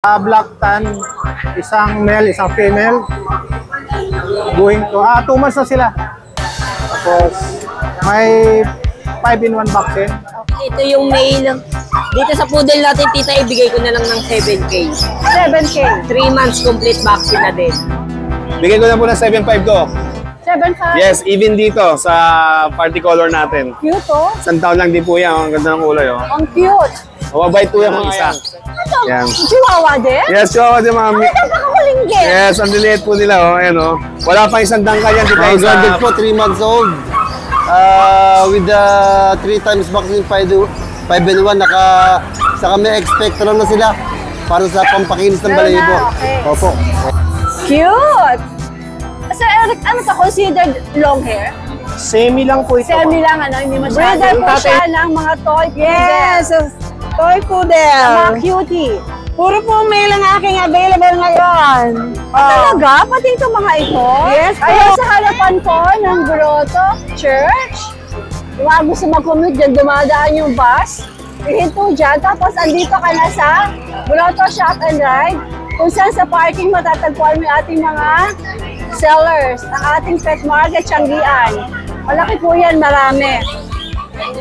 Black tan, isang male, isang female. Going to, 2 months na sila. Tapos, may 5-in-1 vaccine. Okay, ito yung male. Dito sa poodle natin, tita, ibigay ko na lang ng 7K. 7K. 3 months complete vaccine na din. Bigay ko na po ng 7.5 to. 7.5? Yes, even dito sa party color natin. Cute, oh. Isang taon lang din po yan. Ang ganda ng kulay, oh. Ang cute. Mababait po yan mga isa. Ito, Yan. chihuahua din? Yes, chihuahua din mga... Ay, napakakuling din. Yes, ang liliit po nila, oh. Ayan, oh. Wala pang isang dangkal yan. Grounded po, 3 months old. With the 3 times vaccine, 5-in-1, saka may expectorant na sila para sa pampakinis ng balahibo. Okay. Opo. Cute! Sir Eric, ano to? Considered long hair? Semi lang po ito. Semi lang, ano? Hindi masyado. Breeder po siya ng mga toy poodle. Yes, toy poodle. Mga cutie. Puro po male ang aking available ngayon. Talaga? Pati itong mga ito? Yes po. Ayun sa harapan ko ng Grotto Church. Kung mga gusto mag-commute dyan, dumadaan yung bus. Ihinto dyan. Tapos andito ka na sa Grotto Shop and Ride. Kung saan sa parking matatagpuan mo yung ating mga sellers. Ang ating pet market, Tianggian. Malaki po yan, marami.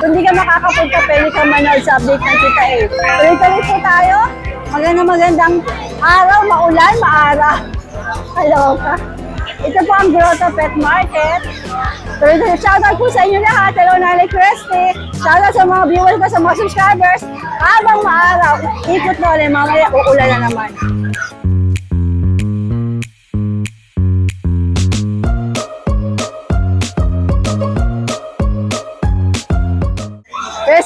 Kung di ka makakapunta, pwede ka manood sa update ng Tita A. Tuloy-tuloy po tayo. Magandang araw, maulan, maaraw. Hello ka. Ito po ang Grotto Pet Market. Tuloy-tuloy. Shoutout po sa inyo lahat. Hello, Nanay Christy. Shoutout sa mga viewers ko, sa mga subscribers. Habang maaraw, ikot na ulit. Mamaya, uulan na naman.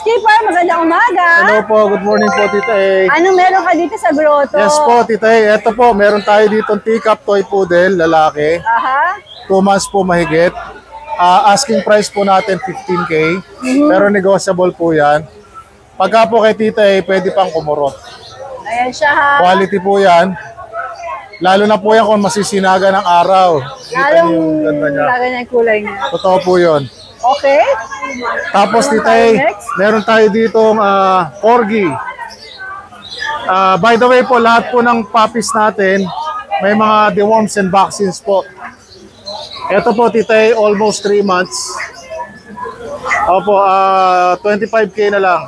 Keeper, magandang umaga. Hello po, good morning po, Tita A. Anong meron ka dito sa Grotto? Yes po, Tita A. Ito po, meron tayo dito teacup toy poodle, lalaki. Aha. 2 months po mahigit. Asking price po natin 15K. Pero negotiable po yan. Pagka po kay Tita A, pwede pang kumurot. Ayan siya ha. Quality po yan. Lalo na po yan kung masisinaga ng araw. Kita niyo yung ganda niya. Lalo na yung kulay niya. Totoo po yun. Okay. Tapos Tita A, meron tayo ditong corgi. By the way po, lahat po ng puppies natin, may mga deworms and vaccines po. Ito po Tita A, almost 3 months. Opo, 25K na lang.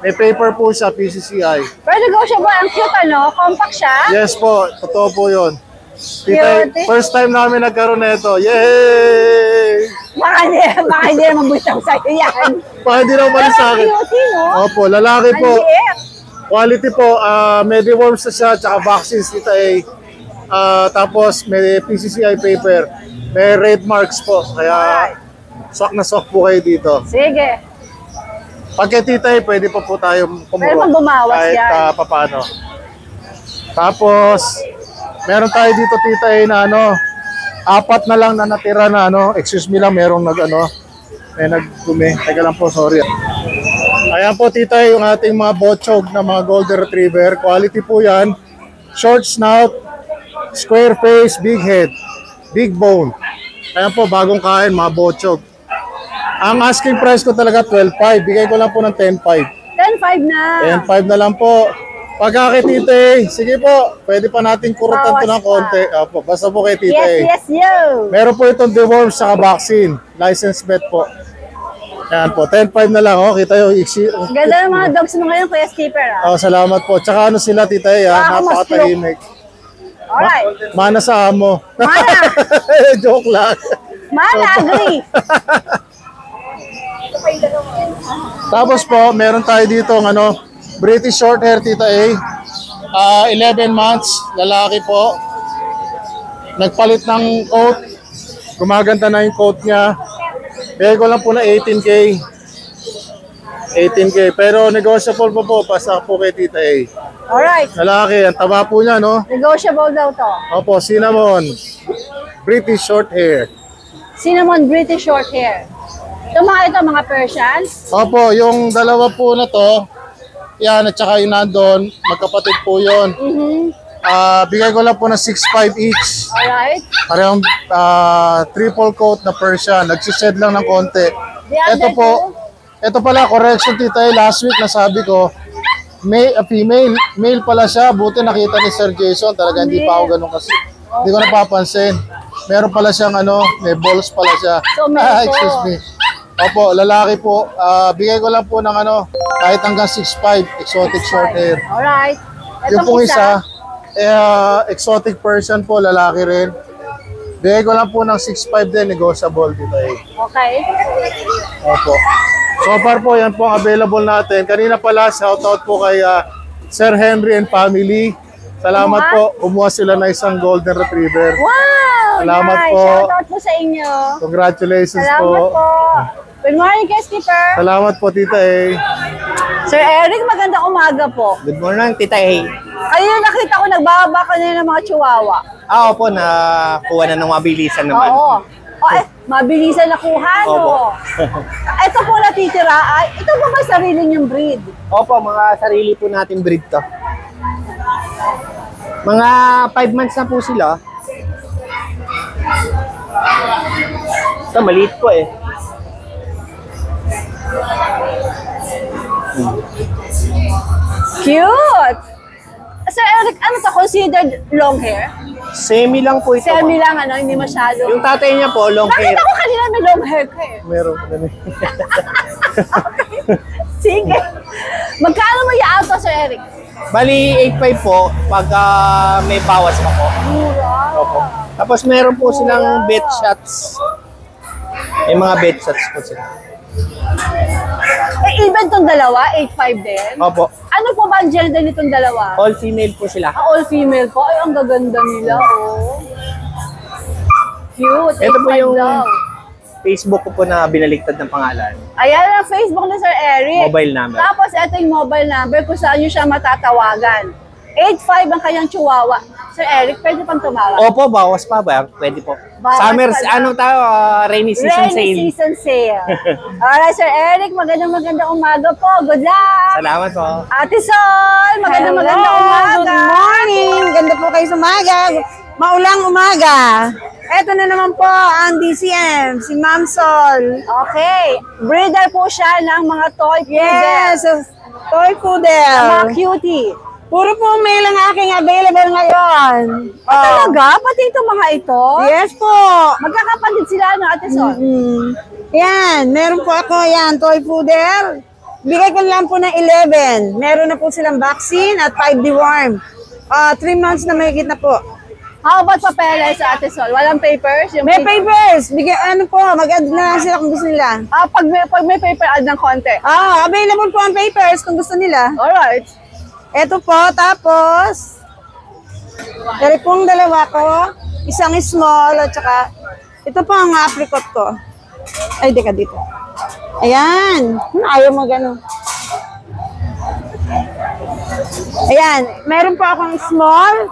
May paper po siya, PCCI. Pero negotiable, ang cute ano? Compact siya? Yes po, totoo po yun. Tita A, Cute. first time namin nagkaroon nito. Yay! Baka hindi naman butang sa'yo yan. Baka hindi na umalis sa akin. Pero ang cute, no? Opo, lalaki Ang po. liit. Quality po, may deworms na siya, tsaka vaccines, Tita A. Tapos may PCCI paper, may red marks po. Kaya swak na swak po kayo dito. Sige. Pag kay Tita A, pwede pa po tayo kumuro. Pwede pang bumawas kahit, yan. papano. Tapos, meron tayo dito Tita A na 4 na lang na natira na excuse me lang, merong may nagdumi. Teka lang po, sorry. Ayan po Tita A, yung ating mga bochog na mga golden retriever. Quality po yan. Short snout, square face, big head, big bone. Ayan po, bagong kain, mga bochog. Ang asking price ko talaga 12.5. Bigay ko lang po ng 10.5. 10.5 na. 10.5 na lang po. Pagka kay Tita A, sige po, pwede pa natin kurutan to ng Bawas pa. konti. Opo, basta po kay Tita A. Yes, yo. Meron po itong deworms sa vaccine. License vet po. Ayan po, 10.5 na lang. Oh, kita yung iksi. Ganda ng mga dogs mo ngayon, Kuya Skipper. Oh, salamat po. Tsaka sila Tita A, napakatahimik. Alright. Mana sa amo. Mana. Joke lang. Mana, agree. Tapos po, meron tayo dito British short hair Tita A. 11 months, lalaki po. Nagpalit ng coat. Gumaganda na yung coat niya. Bigay ko lang po na 18K. 18K. Pero negotiable po, pasak po kay Tita A. Alright. Lalaki, ang taba po niya, no? Negotiable daw to. Opo, cinnamon. British short hair. Cinnamon British short hair. Ito mga Persians. Opo, yung dalawa po na to, yan, at saka yung nandun, magkapatid po yun. Bigay ko lang po na 6.5 each. Alright. Parehong triple coat na Persian. Nagsished lang ng konti. Ito po, ito pala, correction Tita A, last week nasabi ko, Female. Male pala siya. Buti nakita ni Sir Jason. Talaga hindi pa ako ganun kasi. Hindi ko napapansin. Meron pala siyang may balls pala siya. So, male po. Excuse me. Opo, lalaki po. Bigay ko lang po ng kahit hanggang 6'5", exotic short hair. Alright. Yung Etong pong isa, exotic person po, lalaki rin. Bigay ko lang po ng 6'5" din, negotiable dito eh. Okay. Opo. So far po, yan po ang available natin. Kanina pala, shoutout po kay Sir Henry and family. Salamat po, kumuha sila na isang golden retriever. Wow! Salamat nice. po. Shoutout po sa inyo. Congratulations Salamat po. Good morning, guest keeper. Salamat po, Tita A. Sir Eric, magandang umaga po. Good morning, Tita A. Kanina nakita ko nagbababa ka na ng mga chihuahua. Opo, nakuha na ng mabilisan naman. Oo. Mabilisan na kuha, no? Ito po natitira, ito po ba sarili niyong breed? Opo, mga sarili po natin breed to. Mga 5 months na po sila. Ito, maliit po eh. Cute! Sir Eric, ano to? Considered long hair? Semi lang po ito. Semi lang, hindi masyado. Yung tatay niya po, long hair. Nakita ko kanina may long hair ka eh. Meron ko na Sige. Magkano mo i-out to, Sir Eric? Bali, 8.5 po pag may bawas pa po. Opo. Tapos meron po silang bet shots. May mga bet shots po sila. Even tong dalawa, 8'5 din? Opo. Ano po ba ang gender nitong dalawa? All female po sila. All female po. Ay, ang gaganda nila, oh. Cute. Ito po 8'5 yung daw. Facebook ko po na binaliktad ng pangalan. Ayan ang Facebook ni Sir Eric. Mobile number. Tapos ito yung mobile number kung saan nyo siya matatawagan. 8'5 ang kanyang chihuahua. Sir Eric, pwede pang tumawag? Opo, bawas pa ba? Pwede po. Bawas Summer, pa lang. ano tayo? Rainy season Rainy sale. season sale. Alright, Sir Eric, magandang umaga po. Good luck! Salamat po. Ate Sol, magandang umaga. Good morning. Ganda po kayo sa umaga. Maulang umaga. Eto na naman po ang DCM, si Ma'am Sol. Okay, breeder po siya ng mga toy poodle. Yes, toy poodle. Mga cutie. Puro po mail ang aking available ngayon. Talaga? Pati itong mga ito? Yes po. Magkakapatid sila, no, Ate Sol? Yan, meron po ako yan, toy poodle. Bigay ko lang po ng 11. Meron na po silang vaccine at 5 deworm. 3 months na mahigit na po. How about papeles, Ate Sol? Walang papers? Yung May papers. Bigay, mag-add na lang sila kung gusto nila. Pag may paper, add ng konti. Available po ang papers kung gusto nila. Alright. Ito po, tapos, dari pong dalawa ko, isang small, at saka, ito po ang apricot ko. Ay, di ka dito. Ayan. Ayaw mo gano'n. Ayan. Meron po akong small.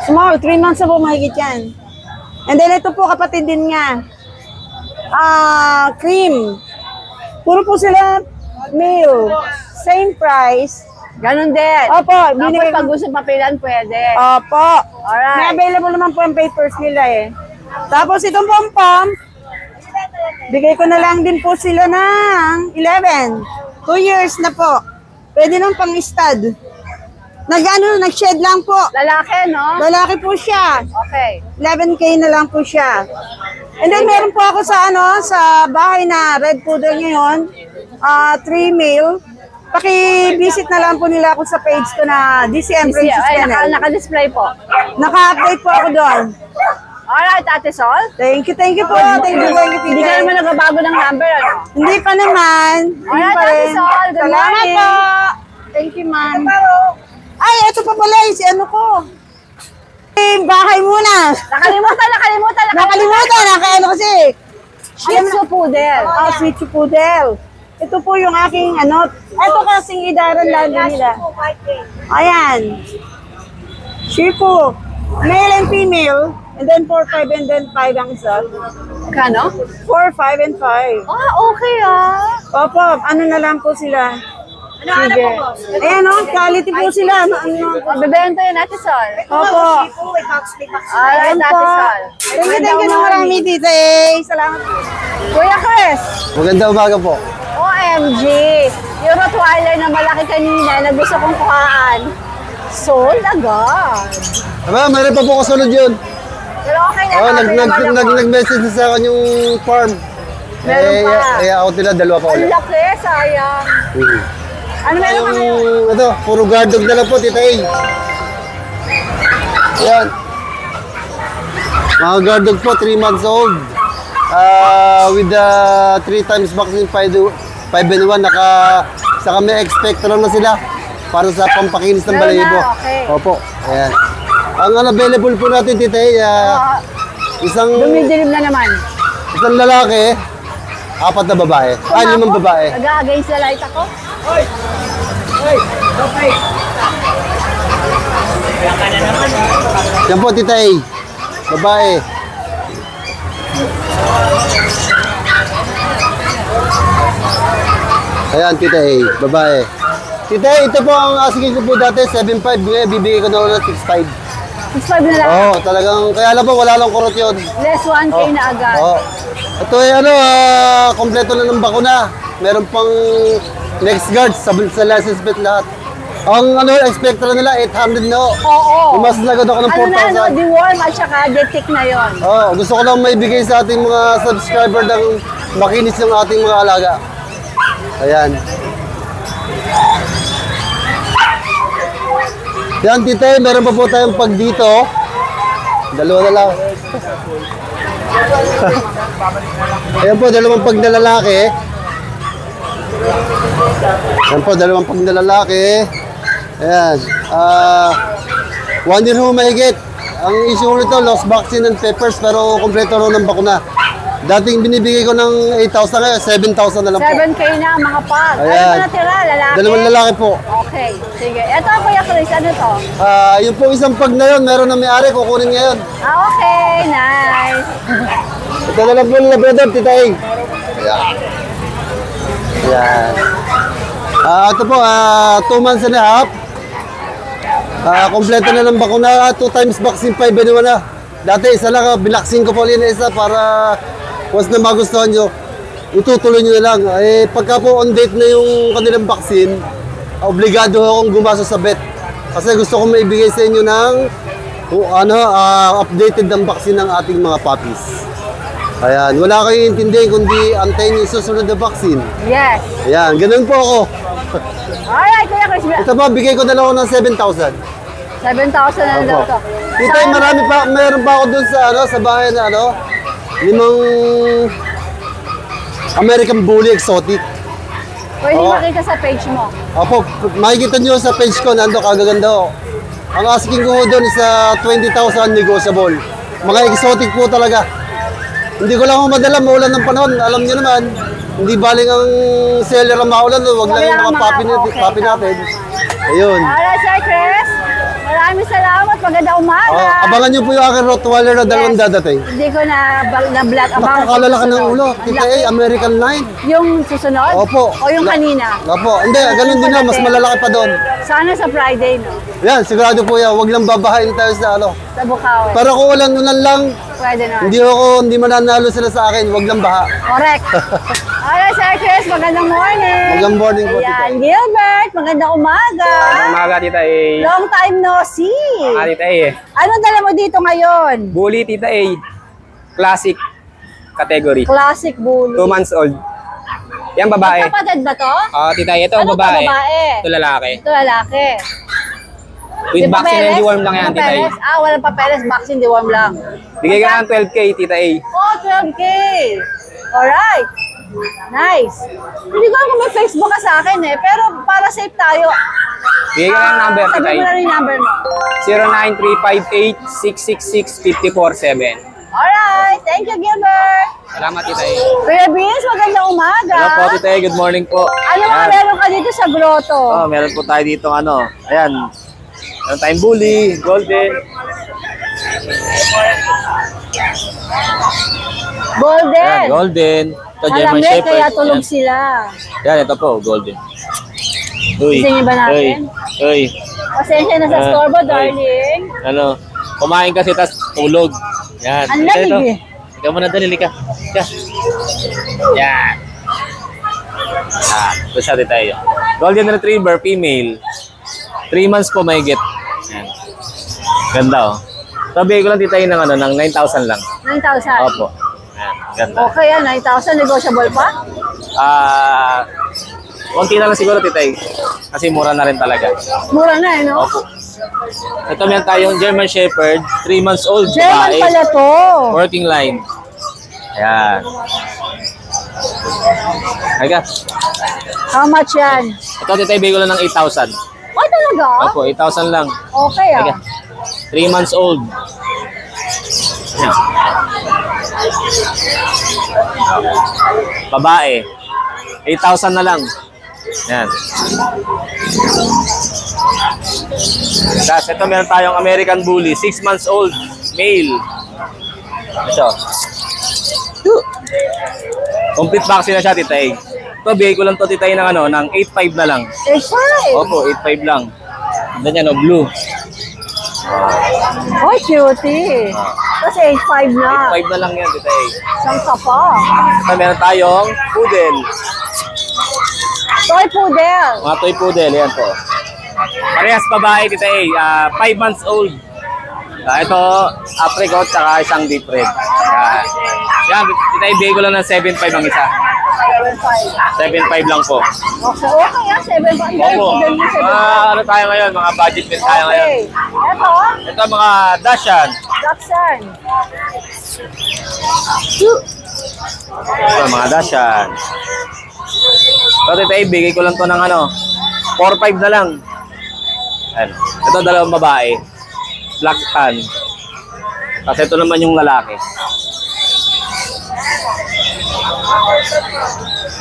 Small, 3 months na po mahigit yan. And then ito po kapatid din nga. Cream. Puro po sila male. Same price. Ganon din. Opo, Tapos binigay pag gusto papilan, pwede. Opo. Alright. May available naman po ang papers nila eh. Tapos itong pom-pom, bigay ko na lang din po sila ng 11. 2 years na po. Pwede nang pang-stud. Nag-shed lang po. Lalaki, no? Lalaki po siya. Okay. 11K na lang po siya. And then meron po ako sa bahay na red poodle ngayon. 3 male. Paki-visit na lang po nila ako sa page ko na DCM Princess Kennel. Naka-display po. Naka-update po ako doon. Alright, Ate Sol. Thank you po. Thank you, Hindi ka naman nagbabago ng number, ano? Hindi pa naman. Alright, Ate Sol. Good Salamat morning. po. Thank you, ma'am. Ay, ito pa pala si ano ko. Bahay muna. Nakalimutan. Nakaano kasi. Shih Tzu Poodle. Shih Tzu Poodle. Ito po yung aking ito kasing idaran lalo nila. Ayan. Shih Tzu. Male and female. And then 4, 5, and then 5 ang isa. Kano? 4, 5, and 5. Okay Opo, ano na lang po sila. Sige. Ayan quality po sila. Bebenta yun, Ate Sol. Opo. Alright, Ayan Ate po. Sol. Thank you na marami, Tita. Salamat po. Kuya Chris. Magandang umaga po. OM, OMG! Yung Rottweiler na malaki kanina na gusto kong kuhaan. Sold agad. Aba, meron pa po kasunod yun. Pero okay na. Oh, happy naman ako. nag-message na sa akin yung farm. Meron pa. Ako nila, dalawa pa Ang ulit. laki, sayang. Ano meron ka ngayon? Ito, puro guard dog na lang po, Tita A. Yan. Mga guard dog po, 3 months old. With the 3 times vaccine 5-in-1, saka may expector na sila para sa pampakinis ng Meron balahibo. na, okay. Opo, ayan. Ang available po natin, Tita A, isang Dumidilim na naman. lalaki, 4 na babae. 5 babae. Nag-against the light ako. Yan po, Tita A. Babae. Ayan, Tita A. Babae. Tita A, ito po ang asking ko po dati, 7.5. Ngayon, bibigay ko na ulit 6.5. 6.5 na lang. Oo, talagang, kaya lang po, wala lang kurot yun. Less 1K na agad. Oo. Ito ay kompleto na ng bakuna. Meron pang next guard, sa license plate lahat. Ang expector nila, 800 no. Oo. Mas nagod ako ng 4,000. Ano na, deworm at saka detic na yon. Oh, gusto ko lang maibigay sa ating mga subscriber ng makinis ng ating mga alaga. Ayan. Yan, Tita, meron pa po tayong pag dito. Dalawa na lang. Ayan po, dalawang pag na lalaki. Ayan po, dalawang pag na lalaki. Ayan. 1 year ho mahigit. Ang issue nito, lost vaccine and peppers, pero kompleto ro ng bakuna. Dating binibigay ko ng 8,000 ngayon, 7,000 na lang po. 7K na mga pag. Ano Ayan. ba natira? Lalaki? Dalawang lalaki po. Okay, sige. Ito, Kuya Chris, ano to? Yung po isang pag na yun, meron na may-ari, kukunin ngayon. Okay, nice. Ito na lang po nila, brother, Tita A. Ayan. Ayan. Ito po, 2 months and a half. Kompleto na ng bakuna, 2 times vaccine, 5-in-1 na. Dati isa lang, binaksin ko po ulit na isa para once na magustuhan nyo, itutuloy nyo na lang. Pagka po on date na yung kanilang vaccine, obligado akong gumaso sa vet. Kasi gusto ko maibigay sa inyo ng updated ng vaccine ng ating mga puppies. Ayan, wala kayong intindihin kundi antayin yung susunod na vaccine. Yes. Ayan, ganun po ako. Alright, Kuya Chris. Ito pa, bigay ko na lang ako ng 7,000. 7,000 na daw to. Tita, marami pa, meron pa ako dun sa, sa bahay na 5 American Bully Exotic. Pwede makita sa page mo. Opo, makikita nyo sa page ko, nando kagaganda ko. Ang asking ko doon is 20,000 negotiable. Mga exotic po talaga. Hindi ko lang madala, maulan ng panahon. Alam nyo naman, hindi baling ang seller ang maulan. Huwag lang yung mga papi natin. Ayun. Alright, Sir Chris. Maraming salamat. Maganda umaga. Abangan nyo po yung aking Rottweiler na dalawang dadating. Hindi ko na-black about. Nakakalala ka ng ulo. Tita A, American Line. Yung susunod? Opo. O yung kanina? Opo. Hindi, ganun din na. Mas malalaki pa doon. Sana sa Friday, no? Yan, sigurado po yan. Huwag lang babahain tayo sa Sa Bukaw. Pero kung walang ulan lang, Pwede na. hindi mananalo sila sa akin. Huwag lang baha. Correct. Alright, Sir Chris. Magandang morning. Magandang morning po, Tita. Ayan, Gilbert. Magandang umaga. Umaga, Tita A. Long time no see. Tita A. Anong dala mo dito ngayon? Bully, Tita A. Classic category. Classic Bully. 2 months old. Yan babae. Magkapatid ba to? Tita A, ito Ano to, babae. babae? Ito lalaki. Ito lalaki. With Di vaccine papeles? and deworm lang yan, Tita A. Papeles? Walang papeles. Vaccine, deworm lang. Bigay ka ng 12K, Tita A. Oh, 12K. Alright. Nice. Hindi ko alam kung may Facebook ka sa akin pero para safe tayo. Bigay ka ng number, Tita Sabi mo na A. rin yung number mo. 09358-666-5447. Alright. Thank you, Gilbert. Salamat, Tita A. Kuya Vince, magandang umaga. Hello po, Tita A. Good morning po. Ano nga meron ka dito sa grotto? Meron po tayo dito ayan. Meron tayong bully, golden. Golden. Ayan, golden. Ito, German Malamig, Shepherd. kaya tulog Ayan. sila. Yan, ito po, golden. Uy, Gusto niyo ba natin? Uy, Pasensya na sa Ah, store ba, ay. darling? Kumain kasi, tas tulog. Yan. Ang Ika lamig ito. eh. Ikaw muna, dali, lika. Ika. Yan. Ito siya, Tita A. Golden Retriever, female. 3 months po may get. Ayan. Ganda, oh. So, bigay ko lang, Tita A, ng, ano, ng 9,000 lang. 9,000? Opo. Ayan, ganda. Okay yan, 9,000. Negotiable pa? Konti na lang siguro, Tita A. Kasi mura na rin talaga. Mura na eh, no? Opo. Ito meron tayong German Shepherd, 3 months old. German babae, pala to. working line. Ayan. Aga. How much yan? Ito, Tita A, bigay ko lang ng 8,000. Oh, talaga? Opo, 8,000 lang. Okay, ah. Aga. 3 months old. Ayan. Babae. 8,000 na lang. Ayan. Tapos ito meron tayong American Bully, 6 months old, male. Ito. Complete vaccine na siya, Tita A. Ito, bigay ko lang to, Tita A, ng, ano, ng 8,500 na lang. 8,500? Opo, 8,500 lang. Ganda niya, no? Blue. Oh, cutie. Kasi 8,500 na. 8,500 na lang yan, Tita A. Saan ka pa? Ito, meron tayong poodle. Toy poodle. Mga toy poodle, yan po. Parehas babae, Tita A. 5 months old. Ito, apricot, tsaka isang deep red. Yan, Tita A, bigay ko lang ng 7,500 ang isa. 7,500 lang po. Okay, okay ah, 7,500. Opo. Ano tayo ngayon? Mga budget din tayo ngayon. Okay. Ito, Ito, mga Dashan. Dachshund. Ito, mga Dashan. Ito, Tita A, bigay ko lang to ng ano, 4,500 na lang. Ayan. Ito, dalawang babae. Black tan. Kasi ito naman yung lalaki.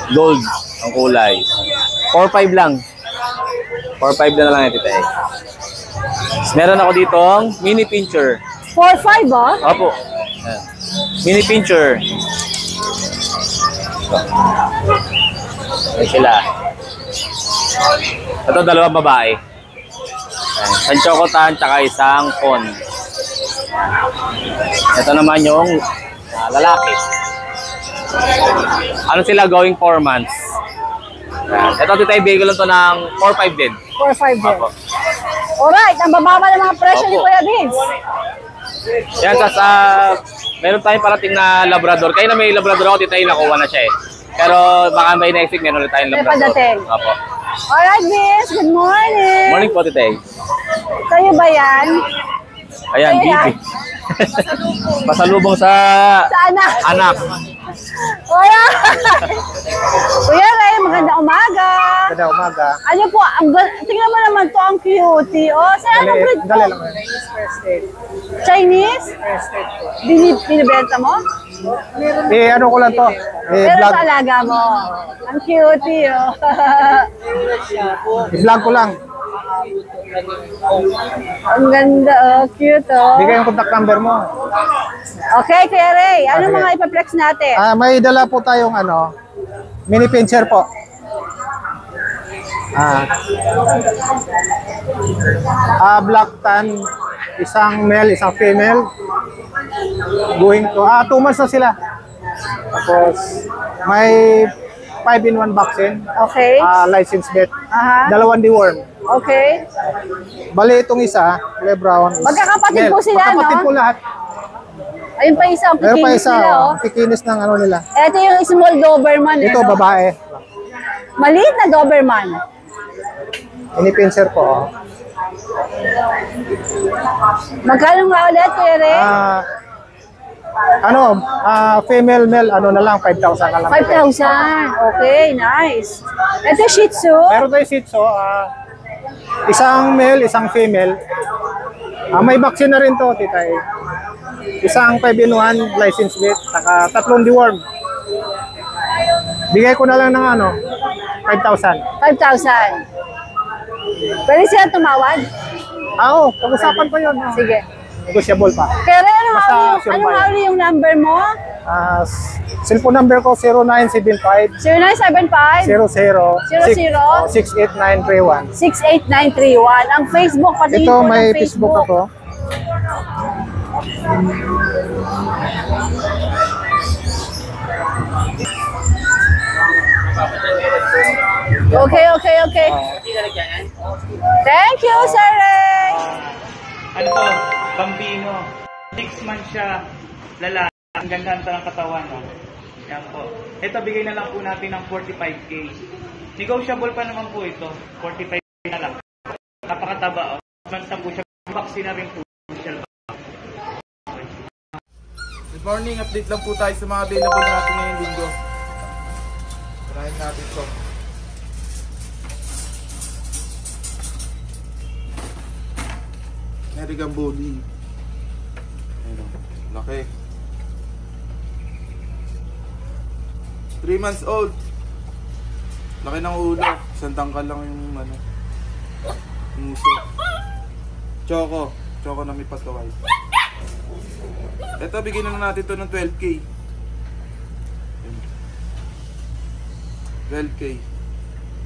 Gold ang kulay. 4,500 lang. 4,500 na lang yan, Tita A. Meron ako ditong mini pincher. 4,500 ba? Opo. Ayan. Mini pincher. Ayan sila. Ito, dalawang babae. Ayan. Isang chocotan, tsaka isang con. Ito naman yung lalaki. Ano sila, going 4 months. Ayan. Ito, Tita A, bigay ko lang to ng 4,500 din. 4,500 din. Opo. Alright, ang bababa ng mga presyo ni Opo. Kuya Vince. Yan, kasi meron tayong parating na Labrador. Kaya na may Labrador ako, Tita A, nakuha na siya eh. Pero baka may next week, meron ulit tayong May Labrador. padating. Opo. Alright, Vince, good morning. Morning po, Tita A. Sa'yo ba yan? Ayan, Ayan. Bibi. Pasalubong sa Sa anak. anak. Kuya! Kuya Ray, magandang umaga. Kada umaga. Ano po, tingnan mo naman to, ang cutie. Oh, sa anong breed to? Dali lang yan. Chinese? Binibenta mo? Eh, ano ko lang to? Eh, Pero vlog. sa alaga mo. Ang cutie, oh. I-vlog ko lang. Ang ganda, oh. Cute, oh. Bigay yung contact number mo. Okay, Kuya Ray. Ano Okay. mga ipaplex natin? May dala po tayong ano, mini pincher po. Black tan, isang male, isang female. Going to, 2 months na sila. Tapos, may 5-in-1 vaccine. Okay. License vet. Aha. 2 deworm. Okay. Bali itong isa, kulay brown. Magkakapatid male. po sila, Magkakapatid no? po lahat. Ayun pa isa, ang Meron pa pikinis isa, nila, oh. pikinis ng ano nila. Ito yung small Doberman. Ito, ano? babae. Maliit na Doberman. Mini pincher po. Magkano nga ulit, Kuya Ray? Female, male, ano na lang, 5,000 na lang. 5,000. Okay, nice. Ito Shih Tzu. Meron tayo Shih Tzu, isang male, isang female. May vaccine na rin to, Tita A. Isang 5-in-1 license vet, saka 3 deworm. Bigay ko na lang ng 5,000. 5,000. Pwede siya tumawad? Oo, pag-usapan pa yun. Sige. Negotiable pa. Pero ano Basta nga sure yung number mo? Cellphone number ko 0975 0975 00 68931. 68931. Ang Facebook, pati Ito, may Facebook ako. Okay. Thank you, Sir Ray. Ano to? Bambino. 6 months siya. Lalaki. Ang ganda ng katawan. No? Yan po. Ito, bigay na lang po natin ng 45K. Negotiable pa naman po ito. 45K na lang. Napakataba. Months na po siya. Vaccine na rin po. Good morning. Update lang po tayo sa mga available natin ngayong linggo. Tarahin natin ito. American Bully. Ayun, laki. 3 months old. Laki ng ulo. Isang tangkal lang yung ano. Muso. Choco na may patuway. Ito, bigyan na lang natin ito ng 12K. 12K.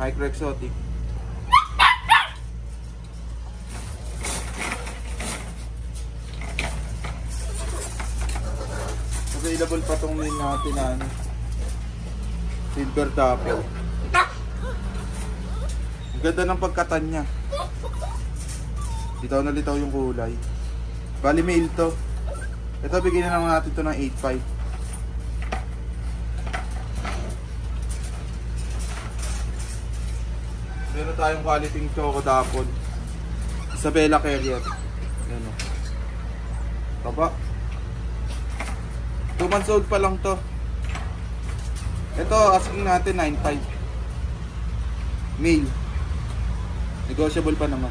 Micro exotic. Available pa itong main natin na ano, silver dapple. Ang ganda ng pagkatan niya. Litaw na litaw yung kulay. Bali mail to. Ito, bigyan na lang natin ito ng 8.5. Meron tayong quality choco dapple. Isabella Carrier. Yan o. Taba. 2 months old pa lang to. Ito, asking natin 9.5. Male. Negotiable pa naman.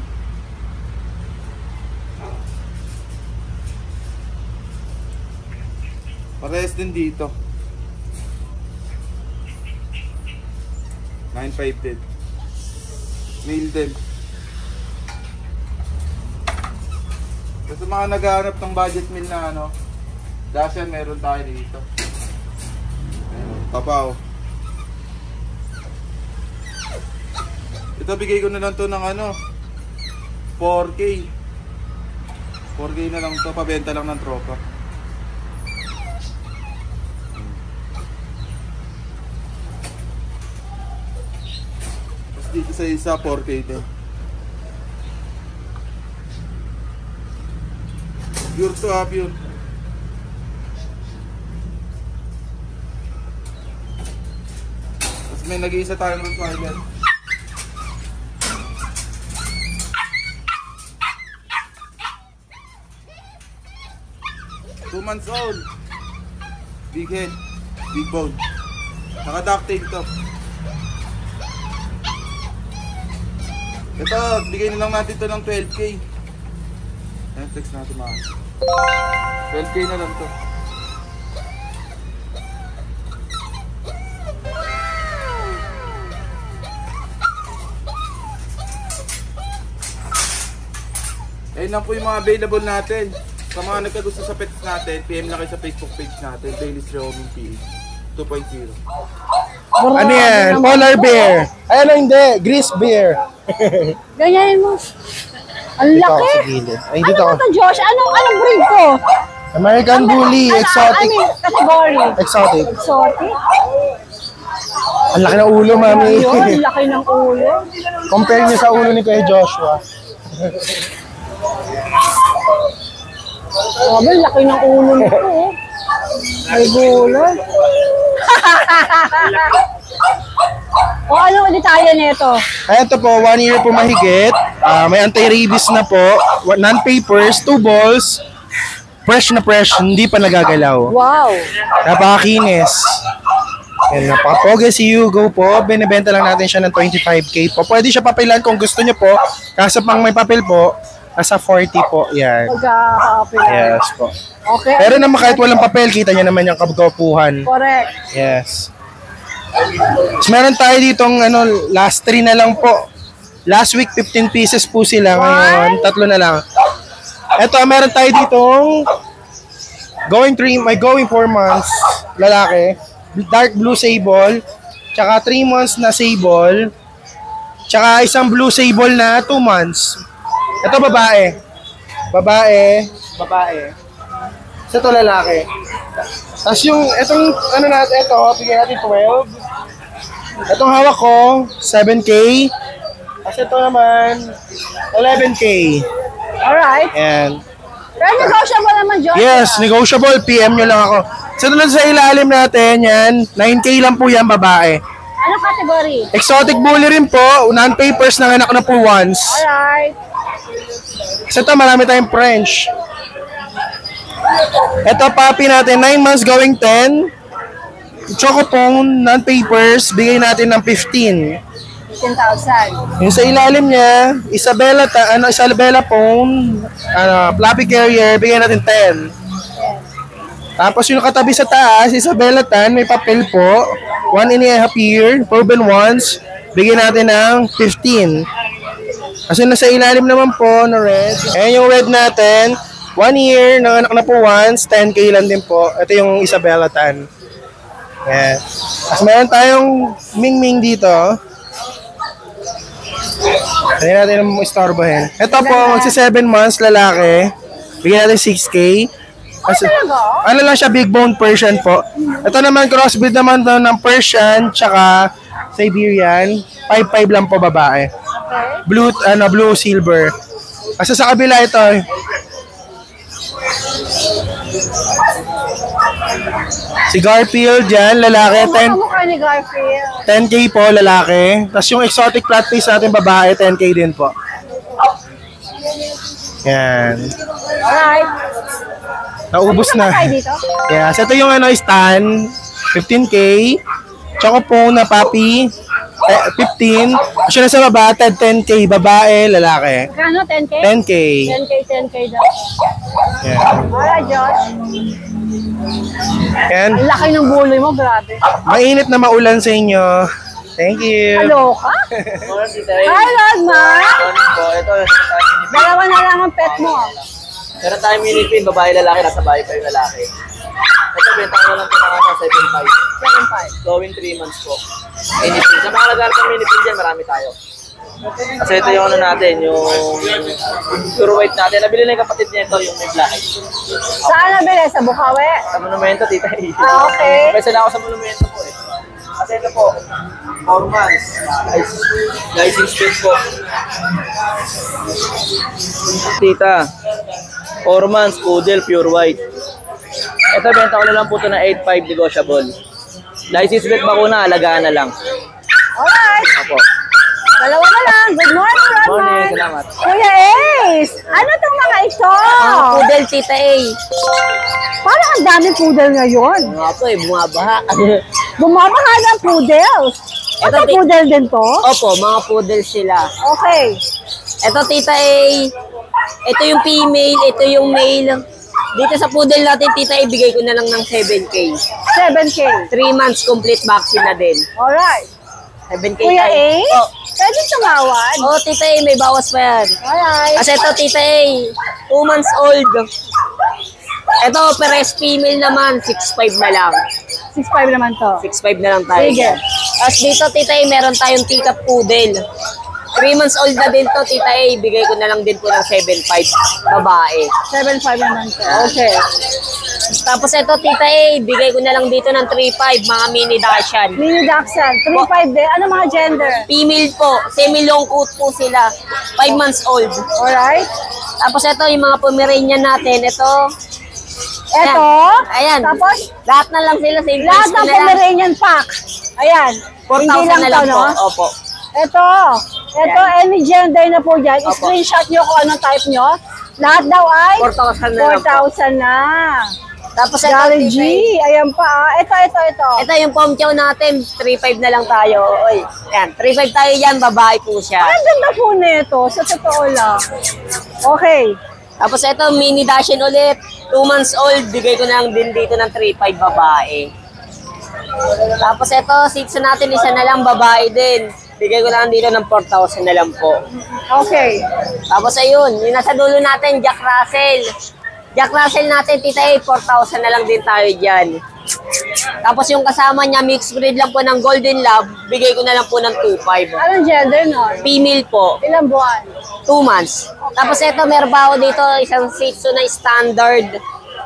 Parehas din dito. 9.5 din. Male din. Sa mga naghahanap ng budget meal na ano, Dashan, meron tayo dito. Papaw. Ito, bigay ko na lang to ng ano, 4K. 4K na lang to, pabenta lang ng tropa. Tapos dito sa isa, 4K din. Pure to half yun. May nag-iisa tayong Rottweiler. Two months old. Big head, big bone. Naka-ducktail to. Ito, bigay na lang natin to ng 12K. Ayan, text natin mga 12K na lang to. Ayun lang po yung mga available natin. Sa mga nagkagusto sa pets natin, PM lang kayo sa Facebook page natin, Daily's Roaming PH 2.0. Ano yan? Polar bear. Ay, ano hindi? Grease bear. Ganyan mo. Ang Dito ako laki. sa gilid. Ay, Ano dito ba ako. ito, Josh? Anong breed ko? American Bully, exotic. Category. Exotic. Exotic? Ang laki ng ulo, mami. Ayun, ang laki ng ulo. Compare niyo sa ulo ni Kuya Joshua. Sabi, laki ng ulo nito. May gulay. O ano detalye nito? Ay, ito po, 1 year po mahigit. May anti-rabies na po. Non-papers, 2 balls. Fresh na fresh, hindi pa nagagalaw. Wow. Napakakinis. Yan, napaka-pogi si Hugo po. Binibenta lang natin siya ng 25K po. Pwede siya papilan kung gusto niyo po. Kaso pang may papel po, nasa 40 po. Yan. Pagkakapilan. Yes po. Okay. Pero naman kahit walang papel, kita niyo naman yung kabupuhan. Correct. Yes. So, meron tayo ditong ano, last 3 na lang po. Last week 15 pieces po sila. Ngayon, 3 na lang. Ito, meron tayo ditong going 4 months lalaki, dark blue sable, tsaka 3 months na sable, tsaka isang blue sable na 2 months. Ito babae. Babae. Ito lalaki. Tapos yung itong ano natin, ito, bigyan natin 12. Itong hawak ko, 7K. Kasi ito naman, 11K. Alright. Ayan. Pero negotiable naman, Joshua. Yes, negotiable. PM nyo lang ako. Sunod sa ilalim natin, yan. 9K lang po yan, babae. Ano category? Exotic bully rin po. Non-papers na anak na po once. Alright. Kasi ito, marami tayong French. Ito, puppy natin, 9 months going 10. Chocopone, non-papers, bigay natin ng 15. 15,000. Yung sa ilalim niya, Isabella phone, floppy carrier, bigay natin 10. Tapos yung katabi sa taas, Isabella tan, may papel po, 1.5 year, proven once, bigay natin ng 15. Kasi nasa ilalim naman po na red. Ayan yung red natin, 1 year, nanganak na po once, 10K lang din po. Ito yung Isabella tan. Ayan. Tapos meron tayong Ming-Ming dito. Hindi natin ang istorbohin. Ito po, magsi 7 months, lalaki. Bigyan natin 6K. Kasi, ano lang siya, big bone Persian po. Ito naman, crossbreed naman to ng Persian, tsaka Siberian. 5'5 lang po babae. Blue, blue silver. Kasi sa kabila ito, si Garfield dyan, lalaki, Mukha ni Garfield. 10K po, lalaki. Tapos yung exotic flat face natin, babae, 10K din po. Yan. Alright. Naubos na. Yes, ito yung Stan, 15K. Chocopone na puppy, 15. Kasi nasa baba, 10K, babae, lalaki. Kano, 10K? 10K. 10K daw. Yan. Alright, Josh. Yan. Ang laki ng buloy mo, grabe. Mainit na maulan sa inyo. Thank you. Hello ka? Hi, Rodman. Dalawa na lang ang pet mo. Meron tayong minipin, babae, lalaki, nasa bahay pa yung lalaki. Ito, benta ko na lang ito ng 7.5. 7.5. Going 3 months po. Minipin. Sa mga nagharap ng minipin dyan, marami tayo. Kasi ito yung natin, yung pure white natin. Nabili na yung kapatid niya ito, yung may black. Saan nabili? Sa Bukawi? Sa monumento, tita. Okay. Pwede na ako sa monumento po eh. Kasi ito po, 4 months. License plate po. Tita, 4 months, poodle, pure white. Ito, benta ko na lang po ito na 8.5 negotiable. License plate bakuna, alagaan na lang. Alright. Opo. Dalawa na lang. Good morning, Rodman. Morning, salamat. Kuya Ace, ano itong mga ito? Poodle, Tita A. Parang ang daming poodle ngayon. Nga po eh, bumabaha. Bumabaha ng poodles. Ito poodle din to? Opo, mga poodle sila. Okay. Ito, Tita A. Ito yung female, ito yung male. Dito sa poodle natin, Tita A, bigay ko na lang ng 7K. 7K. 3 months complete vaccine na din. Alright. 7K. Kuya A, Oh. pwede tumawad? Oh, Tita A, may bawas pa yan. Alright. Kasi ito, Tita A, 2 months old. Ito, peres female naman, 6'5 na lang. 6'5 naman to. 6'5 na lang tayo. Sige. Tapos dito, Tita A, meron tayong teacup poodle. 3 months old na din to, Tita A. Bigay ko na lang din po ng 7'5 babae. 7'5 naman to. Okay. Tapos ito, Tita A, bigay ko na lang dito ng 3'5 mga mini Dachshund. Mini Dachshund, 3'5 din. Ano mga gender? Female po, semi-long coat po sila. 5 months old. Alright. Tapos ito, yung mga Pomeranian natin. Ito. Ito. Ayan. Tapos, lahat na lang sila. Same lahat price ko ng na lang. Pomeranian pack. Ayan. 4,000 na lang po. Opo. Ito, any gender na po dyan. Screenshot nyo kung anong type nyo. Lahat daw ay 4,000 na lang po. 4,000 na. Tapos ito, Jolly G. Tita A. Ayan pa. Ito. Ito yung pom chow natin, 3.5 na lang tayo. Oy, yan, 3.5 tayo yan, babae po siya. Ay, ang ganda po nito. Sa totoo lang. Okay. Tapos ito, mini Dachshund ulit, 2 months old, bigay ko na lang din dito ng 3.5 babae. Tapos ito, 6 natin, isa na lang babae din. Bigay ko lang dito ng 4,000 na lang po. Okay. Tapos ayun, yung nasa dulo natin, Jack Russell. Jack Russell natin, Tita A, 4,000 na lang din tayo dyan. Tapos yung kasama niya, mixed breed lang po ng Golden Lab, bigay ko na lang po ng 2.5. Anong gender nun? Female po. Ilang buwan? 2 months. Tapos ito, meron pa ako dito, isang Shih Tzu na standard.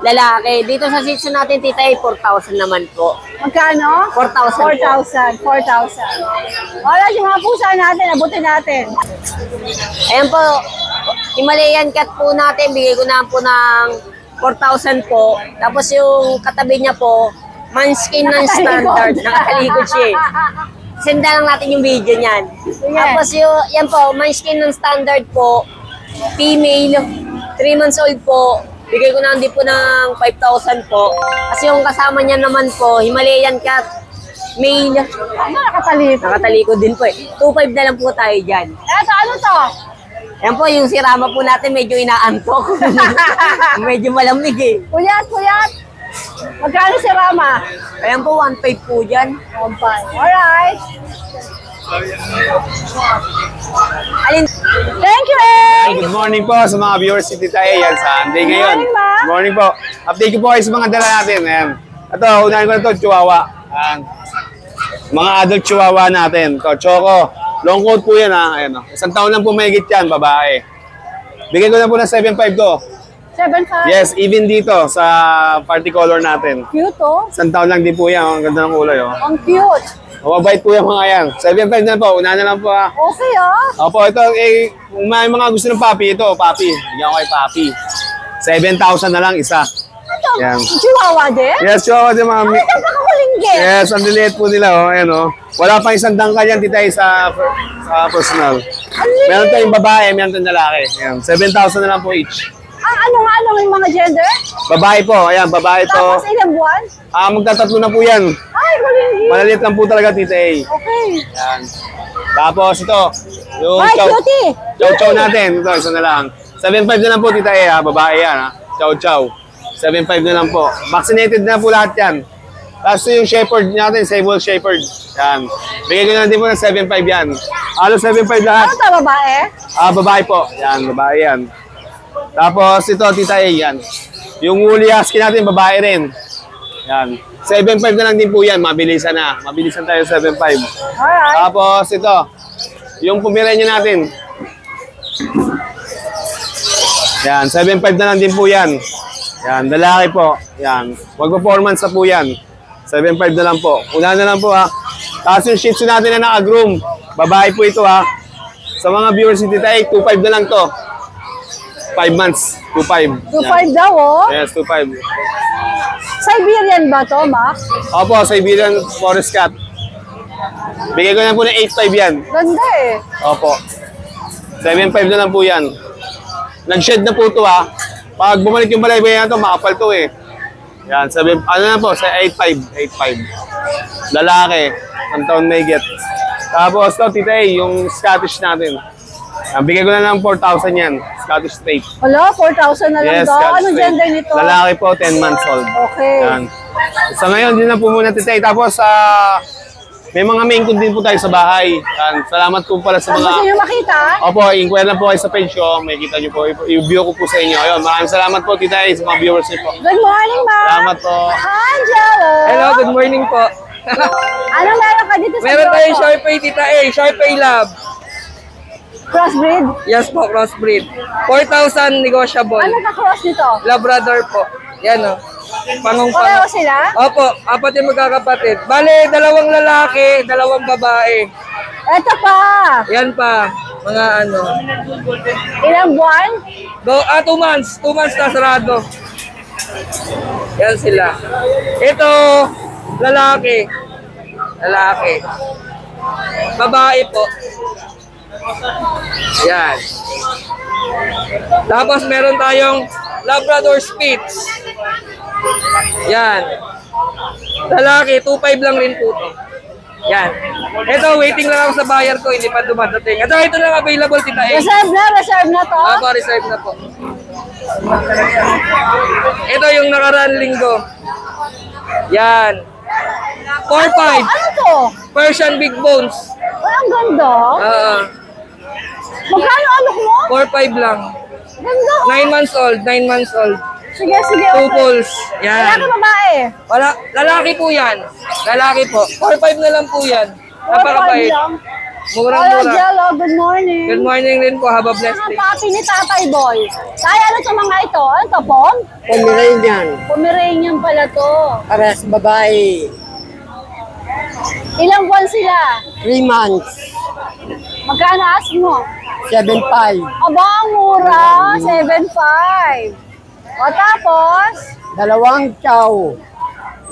lalaki. Dito sa Shih Tzu natin, tita, 4,000 naman po. Magkano? 4,000 4,000. 4,000. Alright, yung mga pusa natin, abutin natin. Ayan po, Himalayan cat po natin, bigay ko na po ng 4,000 po. Tapos yung katabi niya po, manskin ng standard, nakatalikod siya eh. Senda lang natin yung video niyan. Tapos yung, yan po, manskin ng standard po, female, 3 months old po. Bigay ko na din po ng 5,000 po. Kasi yung kasama niya naman po, Himalayan cat, male. Nakatalikod din po eh. 2,500 na lang po tayo dyan. Eto, ano to? Yan po, yung si Rama po natin medyo inaantok. Medyo malamig eh. Puyat. Magkano si Rama? Ayan po, 1,500 po dyan. 1,500. Alright. Thank you, Ed! Good morning po sa mga viewers ni Tita A. Yan, Sunday ngayon. Good morning, ma. Good morning po. Update ko po kayo sa mga dala natin. Ayan. Ito, unahin ko na ito, Chihuahua. Ayan. Mga adult Chihuahua natin. Ito, Choco. Long coat po yan ha. Ayan, 1 taon lang po mahigit yan, babae. Bigyan ko na po ng 7,500 to. 7,500. Yes, even dito sa party color natin. Cute, oh. 1 taon lang din po yan. Ang ganda ng kulay, oh. Ang cute. Mababait po yung mga yan. 7,500 na po. Una na lang po ha. Okay, ah. Opo, ito, kung may mga gusto ng papi, ito, papi. Bigyan ko kay papi. 7,000 na lang isa. Ito, Yan. Chihuahua din? Yes, Chihuahua din, ma'am. Ay, napakakulingit. Yes, ang liliit po nila, oh. Ayan, oh. Wala pang 1 dangkal yan, tita, sa personal. Meron tayong babae, meron tayong lalaki. Ayan, 7,000 na lang po each. Ano yung mga gender? Babae po, ayan, babae to. Tapos ilang buwan? Magtatatlo na po yan. Ay, kulingit. Malaliit lang po talaga, tita A. Okay. Ayan. Tapos ito, yung Ay, cutie. chow natin. Ito, isa na lang. 7,500 na lang po, tita A, ha. Babae yan, ha. Chow. 7,500 na lang po. Vaccinated na po lahat yan. Tapos yung shepherd natin, Sable Shepherd. Yan. Bigay ko na din po ng 7,500 yan. Halos 7,500 lahat. Ano ito, babae? Babae po. Yan, babae yan. Tapos ito, tita A, yan. Yung woolly husky natin, babae rin. Yan. 7,500 na lang din po yan. Mabilisan na. Mabilisan tayo 7,500. Alright. Tapos ito, yung Pomeranian natin. Yan, 7,500 na lang din po yan. Yan, lalaki po. Yan. Mag-performance na po yan. 7,500 na lang po. Una na lang po ha. Tapos yung Shih Tzu natin na naka-groom. Babae po ito ha. Sa mga viewers ni Tita A, 2,500 na lang to. 5 months. 2,500. 2,500 daw, oh. Yes, 2,500. Siberian ba to, Max? Opo, Siberian Forest Cat. Bigay ko na po ng 8,500 yan. Ganda eh. Opo. 7,500 na lang po yan. Nag-shed na po ito ha. Pag bumalik yung balay-balay na ito, makapal to eh. Yan, ano na po, sa 8,500. Lalaki, 1 taon may get. Tapos ito, tita A, yung Scottish natin. Bigay ko na lang 4,000 yan, Scottish Straight. Wala, 4,000 na lang Yes, daw. Scottish Anong Straight. gender nito? Lalaki po, 10 months old. Okay. Yan. Sa ngayon, din na po muna tita A. Tapos, may mga main coon din po tayo sa bahay. Yan. Salamat po pala sa mga... Gusto nyo makita? Opo, inquire lang po kayo sa page ko. May kita nyo po. I-view ko po sa inyo. Ayun, maraming salamat po, tita A, sa mga viewers niyo po. Good morning, Ma. Salamat po. Angelo. Hello, good morning po. Ano meron ka dito sa Meron tayong Grotto? Shar-Pei, Tita A. Shar-Pei Lab. Crossbreed? Yes po, crossbreed. 4,000 negotiable. Ano ka-cross nito? Labrador po. Yan o. Pareho Panong-panong. sila? Opo, 4 yung magkakapatid. Bale, 2 lalaki, 2 babae. Eto pa. Yan pa. Mga ano. Ilang buwan? 2 months. 2 months na sarado. Yan sila. Ito, lalaki. Lalaki. Babae po. Yan. Tapos meron tayong Labrador Spitz. Yan. Lalaki, 2,500 lang rin po to. Yan. Ito, waiting lang ako sa buyer ko, hindi pa dumadating. Ito lang available, Tita A. Reserve na to? Opo, reserve na po. Ito yung nakaraan linggo. Yan. 4,500. Ano to? Persian Big Bones. Ay, ang ganda. Magkano alok mo? 4,500 lang. Ganda. 9 months old, 9 months old. Sige. 2 pulls. Yan. Wala ka babae? Wala, lalaki po yan. Lalaki po. 4,500 na lang po yan. 4,500 Napakabait. lang. Murang-mura. Angelo, good morning. Good morning rin po. Have a blessed Mga day. papi ni Tatay Boy. Kaya ano itong mga ito? Ano to? to, Pom? Pomeranian. Pomeranian pala to. Parehas babae. Ilang buwan sila? 3 months. Magkano ask mo? 7.5. Aba, ang mura. 7.5. O tapos? 2 chow.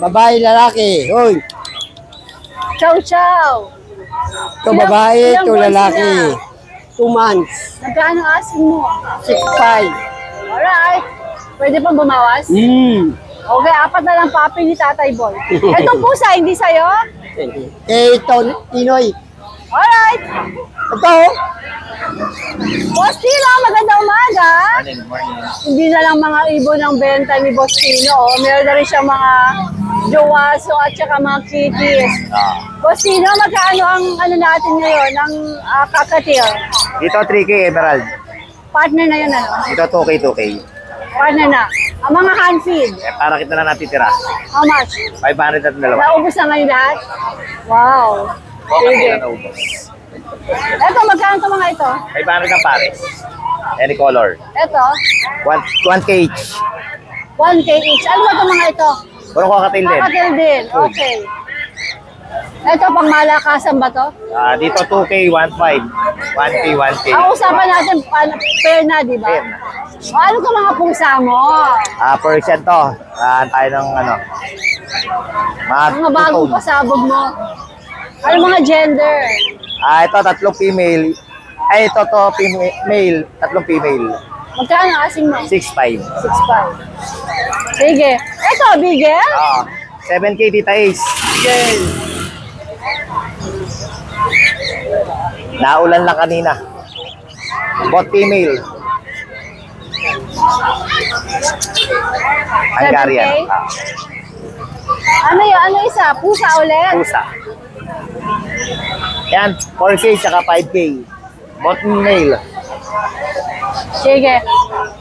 Babae, lalaki. Hoy. Chow chow. Ito babae, ito buwan lalaki. sila? 2 months. Magkano ask mo? 6.5. Alright. Pwede pang bumawas? Okay, 4 na lang papi ni Tatay Boy. Itong pusa, hindi sa'yo? Ito, Inoy. Alright. Ito. Boss Tino, magandang umaga. Hindi na lang mga ibon ang benta ni Boss Tino. Oh. Meron na rin siyang mga jowaso at saka mga kitties. Boss Tino, magkano ang ano natin ngayon, ang kakatil? Dito 3K Emerald. Partner na yun, ano? Dito 2K, 2K. Partner na. Ang mga hand feed, Para kita na natitira. how much? 500 at dalawa. Naubos na ngayon lahat? Wow. Sige. na naubos. Eto, magkano ito mga ito? 500 ang pares. Any color. Eto, 1K each. 1K each. Ano ba ito mga ito? Puro kakatil din. Kakatil din. Okay. Ito, pang malakasan ba to? Dito 2K, 1.5. 1K, 1K. Ang usapan natin, pair na, di ba? Pair na. O, ano ka mga pusa mo? Persian to. Tayo ng ano. Mga bagong pasabog mo. Ano mga gender? Ito 3 female. Ay, ito male, 3 female. Magkano asing mo? 6.5. 6.5. Sige. Ito, bigel? 7K Tita Ace. Naulan lang kanina. Bot female. Hungarian. 7K? Ano yun? Ano isa? Pusa ulit? Pusa. Yan, 4K tsaka 5K. Bot male. Sige.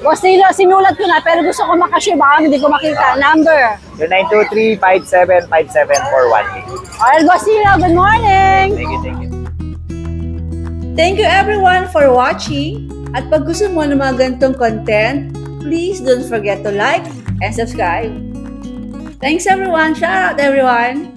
Boss Tino, sinulat ko na pero gusto ko makashare. Baka hindi ko makita. Number? Yung 923-575741. Alright, Boss Tino, good morning! Thank you, thank you. Thank you everyone for watching. At pag gusto mo ng mga ganitong content, please don't forget to like and subscribe. Thanks everyone. Shout out everyone.